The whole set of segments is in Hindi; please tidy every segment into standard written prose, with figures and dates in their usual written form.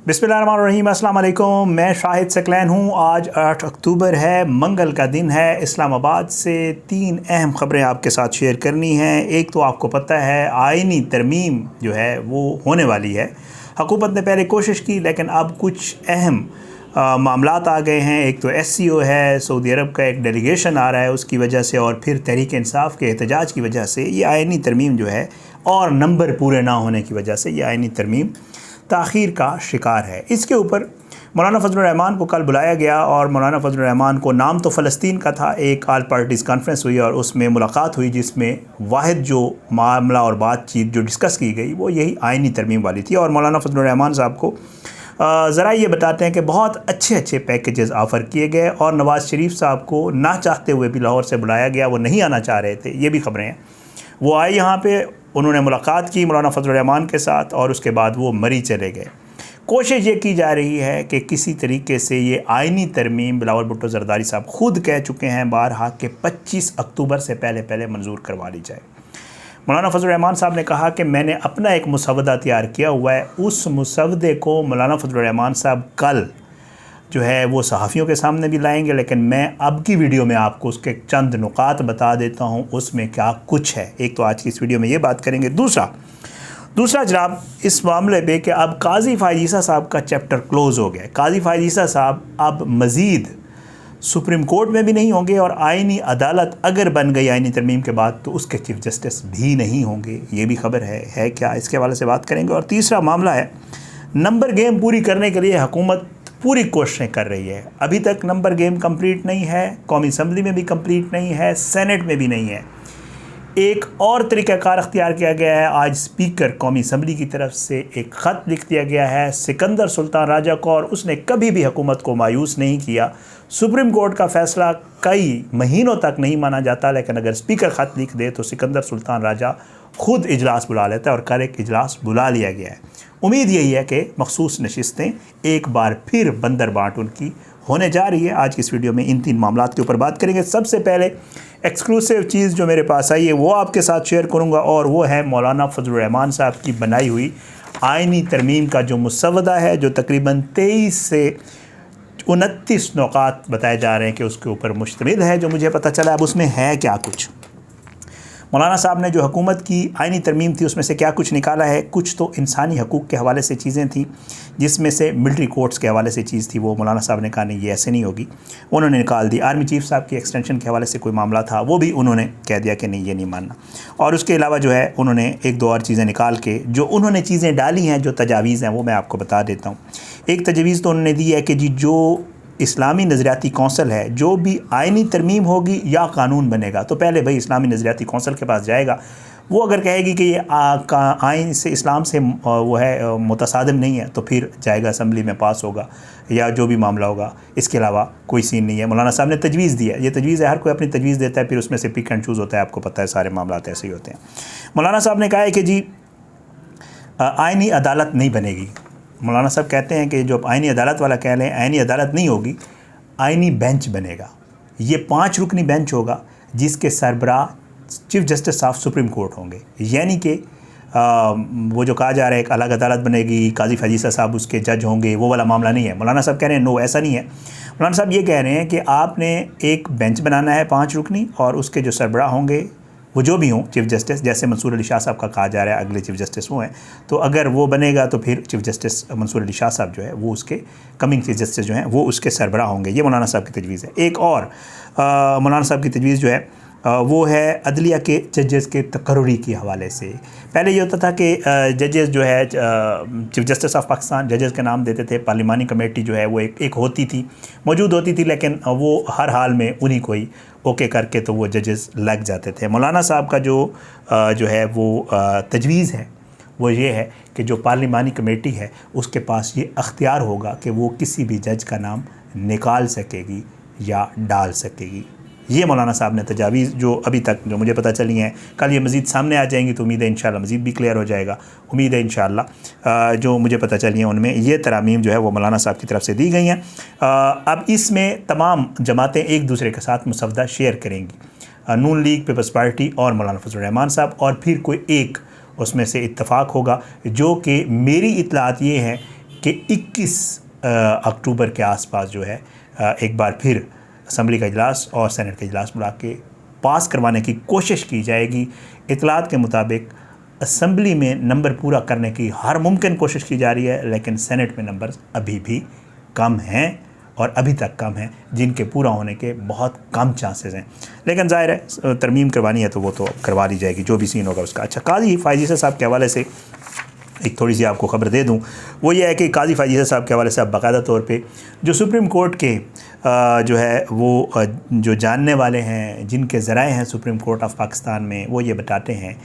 बिस्मिल्लाहिर्रहमानिर्रहीम, अस्सलाम वालेकुम। मैं शाहिद सकलैन हूँ। आज 8 अक्टूबर है, मंगल का दिन है। इस्लामाबाद से 3 अहम ख़बरें आपके साथ शेयर करनी हैं। एक तो आपको पता है आइनी तरमीम जो है वो होने वाली है। हुकूमत ने पहले कोशिश की लेकिन अब कुछ अहम मामलात आ गए हैं। एक तो SCO है, सऊदी अरब का एक डेलीगेशन आ रहा है, उसकी वजह से, और फिर तहरीक इंसाफ के एहतजाज की वजह से ये आइनी तरमीम जो है, और नंबर पूरे ना होने की वजह से ये आइनी तरमीम ताख़ीर का शिकार है। इसके ऊपर मौलाना फजलुर रहमान को कल बुलाया गया और मौलाना फजलुर रहमान को नाम तो फ़लस्तीन का था। एक ऑल पार्टीज़ कॉन्फ्रेंस हुई और उसमें मुलाकात हुई जिसमें वाहिद जो मामला और बातचीत जो डिस्कस की गई वो यही आइनी तरमीम वाली थी। और मौलाना फजलुर रहमान साहब को ज़रा ये बताते हैं कि बहुत अच्छे पैकेजेस ऑफ़र किए गए और नवाज़ शरीफ साहब को ना चाहते हुए भी लाहौर से बुलाया गया। वो नहीं आना चाह रहे थे, ये भी ख़बरें हैं। वो आए यहाँ पे, उन्होंने मुलाकात की मौलाना फजलुर रहमान के साथ और उसके बाद वो मरी चले गए। कोशिश ये की जा रही है कि किसी तरीके से ये आइनी तरमीम बिलावल भुट्टो ज़रदारी साहब ख़ुद कह चुके हैं बारहा के 25 अक्टूबर से पहले मंजूर करवा ली जाए। मौलाना फजलुर रहमान साहब ने कहा कि मैंने अपना एक मुसवदा तैयार किया हुआ है, उस मुसवदे को मौलाना फजलुर रहमान साहब कल जो है वो सहाफ़ियों के सामने भी लाएंगे, लेकिन मैं अब की वीडियो में आपको उसके चंद नुकात बता देता हूँ उसमें क्या कुछ है। एक तो आज की इस वीडियो में ये बात करेंगे। दूसरा जनाब इस मामले पे कि अब काजी फ़ाइज़ ईसा साहब का चैप्टर क्लोज़ हो गया। काजी फ़ाइज़ ईसा साहब अब मज़ीद सुप्रीम कोर्ट में भी नहीं होंगे और आइनी अदालत अगर बन गई आइनी तरमीम के बाद तो उसके चीफ जस्टिस भी नहीं होंगे। ये भी खबर है क्या, इसके हवाले से बात करेंगे। और तीसरा मामला है नंबर गेम पूरी करने के लिए हुकूमत पूरी कोशिशें कर रही है। अभी तक नंबर गेम कंप्लीट नहीं है, कौमी असम्बली में भी कंप्लीट नहीं है, सेनेट में भी नहीं है। एक और तरीक़ाकार अख्तियार किया गया है। आज स्पीकर कौमी असम्बली की तरफ से एक ख़त लिख दिया गया है सिकंदर सुल्तान राजा को, और उसने कभी भी हुकूमत को मायूस नहीं किया। सुप्रीम कोर्ट का फ़ैसला कई महीनों तक नहीं माना जाता, लेकिन अगर स्पीकर ख़त लिख दे तो सिकंदर सुल्तान राजा ख़ुद इजलास बुला लेता है और कल एक इजलास बुला लिया गया है। उम्मीद यही है कि मखसूस नशिस्तें एक बार फिर बंदर बाट उनकी होने जा रही है। आज की इस वीडियो में इन 3 मामलात के ऊपर बात करेंगे। सबसे पहले एक्सक्लूसिव चीज़ जो मेरे पास आई है वो आपके साथ शेयर करूंगा, और वो है मौलाना फजलुर रहमान साहब की बनाई हुई आइनी तरमीम का जो मुसवदा है, जो तकरीबन 23 से 29 नुकात बताए जा रहे हैं कि उसके ऊपर मुश्तमिल है। जो मुझे पता चला अब उसमें है क्या कुछ। मौलाना साहब ने जो हुकूमत की आइनी तरमीम थी उसमें से क्या कुछ निकाला है। कुछ तो इंसानी हकूक़ के हवाले से चीज़ें थी, जिसमें से मिलिट्री कोर्ट्स के हवाले से चीज़ थी, वो मौलाना साहब ने कहा नहीं ये ऐसे नहीं होगी, उन्होंने निकाल दी। आर्मी चीफ़ साहब की एक्सटेंशन के हवाले से कोई मामला था, वो भी उन्होंने कह दिया कि नहीं ये नहीं मानना। और उसके अलावा जो है उन्होंने 1-2 और चीज़ें निकाल के जो उन्होंने चीज़ें डाली हैं, जो तजावीज़ हैं, वो मैं आपको बता देता हूँ। एक तजवीज़ तो उन्होंने दी है कि जी जो इस्लामी नज़रियाती कौंसल है, जो भी आइनी तरमीम होगी या कानून बनेगा तो पहले भाई इस्लामी नज़रियाती कौंसल के पास जाएगा। वो अगर कहेगी कि ये आइन से इस्लाम से वो है मुतसादिम नहीं है तो फिर जाएगा असम्बली में पास होगा या जो भी मामला होगा। इसके अलावा कोई सीन नहीं है। मौलाना साहब ने तजवीज़ दी है, ये तजवीज़ है, हर कोई अपनी तजवीज़ देता है, फिर उसमें से पिक एंड चूज़ होता है। आपको पता है सारे मामला ऐसे ही होते हैं। मौलाना साहब ने कहा है कि जी आइनी अदालत नहीं बनेगी। मौलाना साहब कहते हैं कि जो आइनी अदालत वाला कह लें, आइनी अदालत नहीं होगी, आइनी बेंच बनेगा। ये 5 रुकनी बेंच होगा जिसके सरबराह chief justice of supreme court होंगे। यानी कि वो जो कहा जा रहा है एक अलग अदालत बनेगी, काजी फ़ाइज़ ईसा साहब उसके जज होंगे, वो वाला मामला नहीं है। मौलाना साहब कह रहे हैं नो ऐसा नहीं है। मौलाना साहब ये कह रहे हैं कि आपने एक बेंच बनाना है 5 रुकनी, और उसके जो सरबराह होंगे वो जो भी हों चीफ जस्टिस, जैसे मंसूर अली शाह साहब का कहा जा रहा है अगले चीफ जस्टिस वो हैं, तो अगर वो बनेगा तो फिर चीफ जस्टिस मंसूर अली शाह साहब जो है वो उसके कमिंग चीफ जस्टिस जो हैं वो उसके सरबराह होंगे। ये मौलाना साहब की तजवीज़ है। एक और मौलाना साहब की तजवीज़ जो है वो है अदलिया के जजेस के तकर्री के हवाले से। पहले ये होता था कि जजेस जो है चीफ जस्टिस ऑफ पाकिस्तान जजेस के नाम देते थे, पार्लिमानी कमेटी जो है वो एक होती थी, मौजूद होती थी, लेकिन वो हर हाल में उन्हीं को ही ओके करके तो वो जजेस लग जाते थे। मौलाना साहब का जो है वो तजवीज़ है वो ये है कि जो पार्लिमानी कमेटी है उसके पास ये अख्तियार होगा कि वो किसी भी जज का नाम निकाल सकेगी या डाल सकेगी। ये मौलाना साहब ने तजावीज़ जो अभी तक जो मुझे पता चली हैं, कल ये मज़ीद सामने आ जाएंगी तो उम्मीद है इंशाल्लाह मज़ीद भी क्लियर हो जाएगा। उम्मीद है इंशाल्लाह जो मुझे पता चली हैं उनमें ये तरामीम जो है वो मौलाना साहब की तरफ से दी गई हैं। अब इसमें तमाम जमातें एक दूसरे के साथ मुसवदा शेयर करेंगी, नून लीग, पीपल्स पार्टी और मौलाना फजलुर रहमान साहब, और फिर कोई एक उसमें से इत्तफ़ाक़ होगा, जो कि मेरी इत्तलात ये है कि 21 अक्टूबर के आसपास जो है एक बार फिर असम्बली का इजलास और सेनेट का इजलास बुला के पास करवाने की कोशिश की जाएगी। इतलात के मुताबिक असम्बली में नंबर पूरा करने की हर मुमकिन कोशिश की जा रही है, लेकिन सेनेट में नंबर अभी भी कम हैं और अभी तक कम हैं, जिनके पूरा होने के बहुत कम चांसेस हैं। लेकिन ज़ाहिर है तरमीम करवानी है तो वो तो करवा ली जाएगी, जो भी सीन होगा उसका। अच्छा, काजी फ़ायज़ ईसा साहब के हवाले से एक थोड़ी सी आपको ख़बर दे दूं, वो ये है कि काजी फ़ायज़ ईसा साहब के हवाले से अब बाकायदा तौर पे जो सुप्रीम कोर्ट के जो है वो जो जानने वाले हैं, जिनके ज़राए हैं सुप्रीम कोर्ट ऑफ पाकिस्तान में, वो ये बताते हैं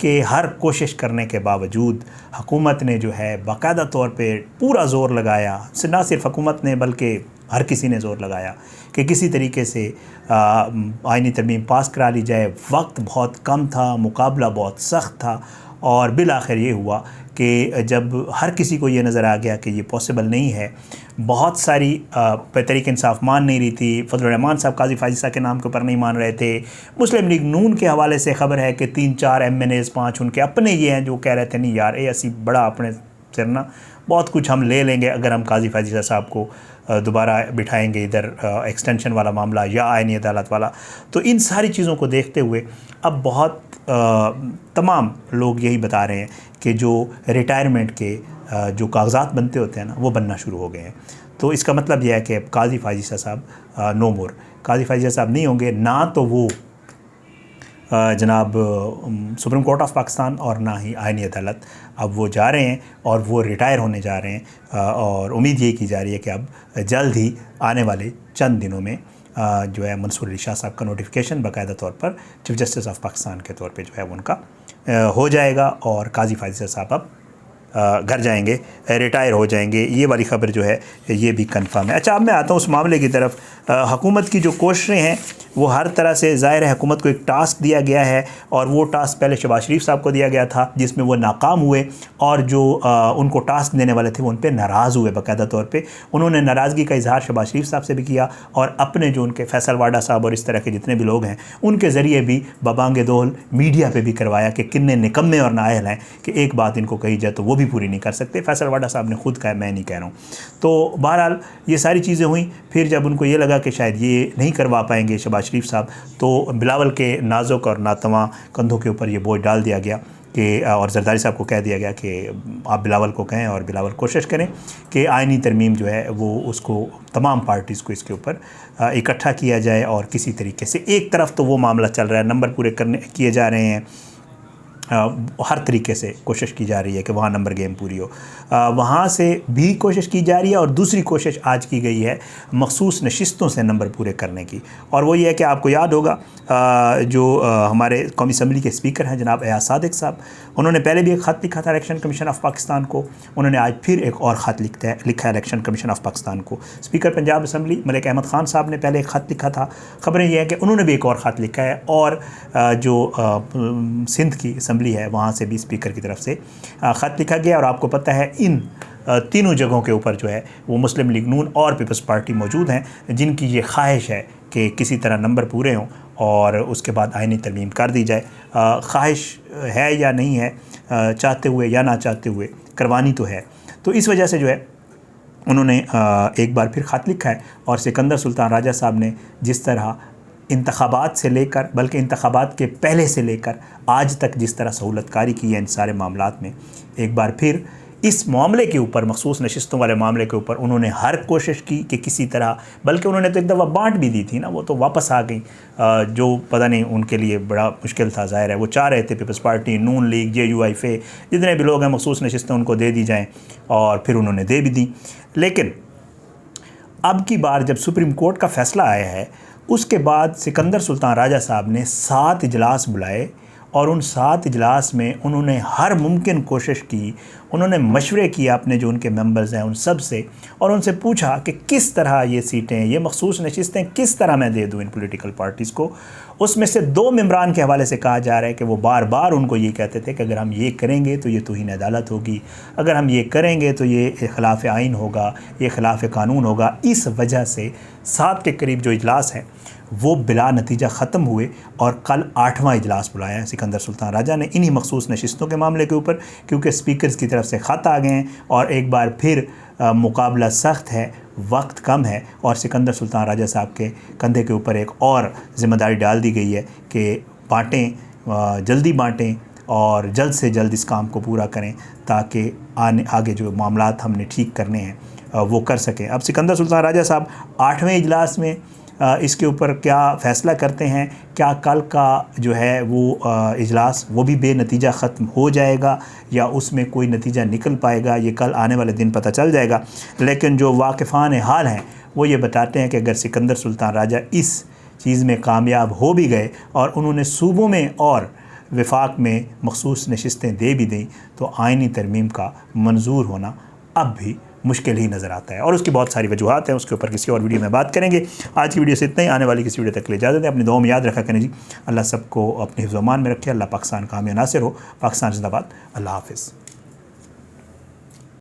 कि हर कोशिश करने के बावजूद हुकूमत ने जो है बाकायदा तौर पे पूरा ज़ोर लगाया, ना सिर्फ हुकूमत ने बल्कि हर किसी ने ज़ोर लगाया कि किसी तरीके से आइनी तरमीम पास करा ली जाए। वक्त बहुत कम था, मुकाबला बहुत सख्त था और बिल आखिर ये हुआ कि जब हर किसी को ये नज़र आ गया कि ये पॉसिबल नहीं है, बहुत सारी तहरीक इंसाफ मान नहीं रही थी, फजलुर रहमान साहब काजी फ़ायज़ ईसा के नाम के ऊपर नहीं मान रहे थे, मुस्लिम लीग नून के हवाले से ख़बर है कि 3-4 MNAs 5 उनके अपने ये हैं जो कह रहे थे नहीं यार ये असी बड़ा अपने सिर ना बहुत कुछ हम ले लेंगे अगर हम काजी फ़ायज़ ईसा साहब को दोबारा बिठाएंगे इधर एक्सटेंशन वाला मामला या आईनी अदालत वाला। तो इन सारी चीज़ों को देखते हुए अब बहुत तमाम लोग यही बता रहे हैं कि जो रिटायरमेंट के जो कागजात बनते होते हैं ना, वो बनना शुरू हो गए हैं। तो इसका मतलब यह है कि अब काजी फ़ायज़ ईसा साहब नो मोर, काजी फ़ायज़ ईसा साहब नहीं होंगे, ना तो वो जनाब सुप्रीम कोर्ट ऑफ पाकिस्तान और ना ही आईनी अदालत। अब वो जा रहे हैं और वो रिटायर होने जा रहे हैं और उम्मीद ये की जा रही है कि अब जल्द ही आने वाले चंद दिनों में जो है मंसूर अली शाह साहब का नोटिफिकेशन बाकायदा तौर पर चीफ जस्टिस ऑफ पाकिस्तान के तौर पे जो है वो उनका हो जाएगा और काजी फ़ायज़ ईसा साहब अब घर जाएंगे, रिटायर हो जाएंगे। ये वाली ख़बर जो है ये भी कंफर्म है। अच्छा, अब मैं आता हूँ उस मामले की तरफ। हुकूमत की जो कोशिशें हैं वो हर तरह से ज़ाहिर है हुकूमत को एक टास्क दिया गया है और वो टास्क पहले शहबाज शरीफ साहब को दिया गया था जिसमें वो नाकाम हुए और जो उनको टास्क देने वाले थे वो उन पर नाराज़ हुए। बाकायदा तौर पे उन्होंने नाराज़गी का इजहार शहबाज शरीफ साहब से भी किया और अपने जो उनके फैसल वाडा साहब और इस तरह के जितने भी लोग हैं उनके ज़रिए भी बबांगे दोल मीडिया पर भी करवाया कि किन्ने निकम्मे और नाअहल हैं कि एक बात इनको कही जाए तो वो भी पूरी नहीं कर सकते। फैसल वाडा साहब ने खुद कहा, मैं नहीं कह रहा हूँ। तो बहरहाल ये सारी चीज़ें हुई। फिर जब उनको ये लगा कि शायद ये नहीं करवा पाएंगे शहबाज शरीफ साहब, तो बिलावल के नाजुक और नातवा कंधों के ऊपर ये बोझ डाल दिया गया कि और जरदारी साहब को कह दिया गया कि आप बिलावल को कहें और बिलावल कोशिश करें कि आइनी तरमीम जो है वो उसको तमाम पार्टीज़ को इसके ऊपर इकट्ठा किया जाए और किसी तरीके से एक तरफ तो वो मामला चल रहा है, नंबर पूरे करने किए जा रहे हैं, हर तरीके से कोशिश की जा रही है कि वहाँ नंबर गेम पूरी हो, वहाँ से भी कोशिश की जा रही है और दूसरी कोशिश आज की गई है मखसूस नशिस्तों से नंबर पूरे करने की। और वो ये है कि आपको याद होगा जो हमारे कौमी असम्बली के स्पीकर हैं जनाब एयाज सादिक साहब, उन्होंने पहले भी एक ख़त लिखा था इलेक्शन कमीशन ऑफ पाकिस्तान को, उन्होंने आज फिर एक और ख़त लिखा है इलेक्शन कमीशन ऑफ पाकिस्तान को। स्पीकर पंजाब असम्बली मलिक अहमद ख़ान साहब ने पहले एक ख़त लिखा था, ख़बरें ये हैं कि उन्होंने भी एक और ख़त लिखा है और जो सिंध की असम्बली है वहाँ से भी स्पीकर की तरफ से ख़त लिखा गया। और आपको पता है इन तीनों जगहों के ऊपर जो है वो मुस्लिम लीग नून और पीपल्स पार्टी मौजूद हैं जिनकी ये ख्वाहिश है कि किसी तरह नंबर पूरे हों और उसके बाद आइनी तरमीम कर दी जाए। ख्वाहिश है या नहीं है, चाहते हुए या ना चाहते हुए करवानी तो है। तो इस वजह से जो है उन्होंने एक बार फिर ख़त लिखा है और सिकंदर सुल्तान राजा साहब ने जिस तरह इंतखाबात से लेकर बल्कि इंतखाबात के पहले से लेकर आज तक जिस तरह सहूलतकारी की है इन सारे मामलात में, एक बार फिर इस मामले के ऊपर मखसूस नशिस्तों वाले मामले के ऊपर उन्होंने हर कोशिश की कि किसी तरह, बल्कि उन्होंने तो एक दफ़ा बांट भी दी थी ना, वो तो वापस आ गई, जो पता नहीं उनके लिए बड़ा मुश्किल था। ज़ाहिर है वो चाह रहे थे पीपल्स पार्टी, नून लीग, JUIF जितने भी लोग हैं मखसूस नशिस्तें उनको दे दी जाएँ और फिर उन्होंने दे भी दी। लेकिन अब की बार जब सुप्रीम कोर्ट का फ़ैसला आया है उसके बाद सिकंदर सुल्तान राजा साहब ने 7 इजलास बुलाए और उन 7 इजलास में उन्होंने हर मुमकिन कोशिश की, उन्होंने मशवरे किए अपने जो उनके मेंबर्स हैं उन सब से और उनसे पूछा कि किस तरह ये सीटें, ये मखसूस नशिस्तें किस तरह मैं दे दूँ इन पॉलिटिकल पार्टीज़ को। उसमें से 2 मेंबरान के हवाले से कहा जा रहा है कि वो बार बार उनको ये कहते थे कि अगर हम ये करेंगे तो ये तौहीन अदालत होगी, अगर हम ये करेंगे तो ये खिलाफ आइन होगा, ये खिलाफ कानून होगा। इस वजह से 7 के करीब जो इजलास हैं वो बिला नतीजा ख़त्म हुए और कल 8वां इजलास बुलाया है सिकंदर सुल्तान राजा ने इन्हीं मखसूस नशिस्तों के मामले के ऊपर, क्योंकि स्पीकर्स की तरफ से ख़त आ गए हैं और एक बार फिर मुकाबला सख्त है, वक्त कम है और सिकंदर सुल्तान राजा साहब के कंधे के ऊपर एक और ज़िम्मेदारी डाल दी गई है कि बाँटें, जल्दी बाँटें और जल्द से जल्द इस काम को पूरा करें ताकि आगे जो मामलात हमने ठीक करने हैं वो कर सकें। अब सिकंदर सुल्तान राजा साहब 8वें इजलास में इसके ऊपर क्या फ़ैसला करते हैं, क्या कल का जो है वो इजलास वो भी बेनतीजा ख़त्म हो जाएगा या उसमें कोई नतीजा निकल पाएगा, ये कल आने वाले दिन पता चल जाएगा। लेकिन जो वाकिफ़ान हाल हैं वो ये बताते हैं कि अगर सिकंदर सुल्तान राजा इस चीज़ में कामयाब हो भी गए और उन्होंने सूबों में और वफाक में मखसूस नशिस्तें दे भी दी तो आइनी तरमीम का मंजूर होना अब भी मुश्किल ही नज़र आता है और उसकी बहुत सारी वजूहात हैं, उसके ऊपर किसी और वीडियो में बात करेंगे। आज की वीडियो से इतना ही, आने वाली किसी वीडियो तक ले इजाज़त है। अपनी दुआ में याद रखा करें जी। अल्लाह सबको अपने हिफ्ज़-ओ-अमान में रखे, अल्लाह पाकिस्तान का हामी नासिर हो। पाकिस्तान जिंदाबाद। अल्लाह हाफ़िज़।